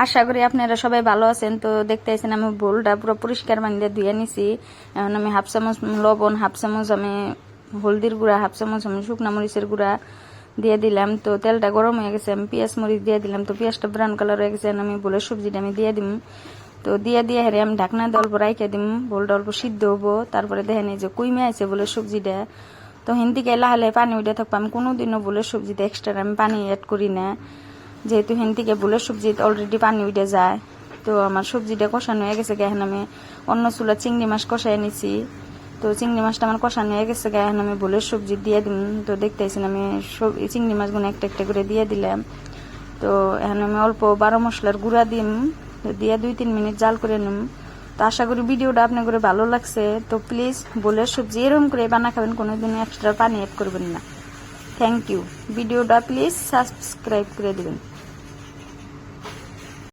আশা করি আপনারা সবাই ভালো আছেন। তো দেখতে আছেন আমি বোলটা পুরো পরিষ্কার পানি দিয়ে ধুয়ে নিছি। এখন আমি হাফ চামচ লবণ, হাফ চামচ আমি হলদির গুঁড়া, হাফ চামচ আমি শুকনা মরিচের গুঁড়া দিয়ে দিলাম। তো তেলটা গরম হয়ে গেছে, আমি পেঁয়াজ মরিচ দিয়ে দিলাম। তো পেঁয়াজটা ব্রাউন কালার হয়ে গেছে, আমি বোলের সবজিটা আমি দিয়ে দিম। তো দিয়ে হেরে আমি ঢাকনা দিয়ে অল্প রাইখে দিম, বোলটা অল্প সিদ্ধ হবো। তারপরে দেখেন এই যে কুইমে আছে বোলের সবজিটা। তো হিন্দিকে লাহালে পানি উঠে থাকবো। আমি কোনোদিনও বোলের সবজিতে এক্সট্রা আমি পানি অ্যাড করি না, যেহেতু হিন্দিকে বোলের সবজিতে অলরেডি পানি উঠে যায়। তো আমার সবজিটা কষানো হয়ে গেছে, এখন আমি অন্য চুলা চিংড়ি মাছ কষাই নিছি। তো চিংড়ি মাছটা আমার কষানো হয়ে গেছে, এখন আমি বোলের সবজি দিয়ে দিম। তো দেখতেছেন আমি চিংড়ি মাছগুলো একটা একটা করে দিয়ে দিলাম। তো এখন আমি অল্প 12 মশলার গুঁড়া দিম, দিয়ে 2-3 মিনিট জাল করে নিম। তো আশা করি ভিডিওটা আপনার করে ভালো লাগছে। তো প্লিজ বোলের সবজি এরকম করে বানা খাবেন, কোনোদিন এক্সট্রা পানি অ্যাড করবেন না। Thank you. ভিডিওটা প্লিজ সাবস্ক্রাইব করে দেবেন।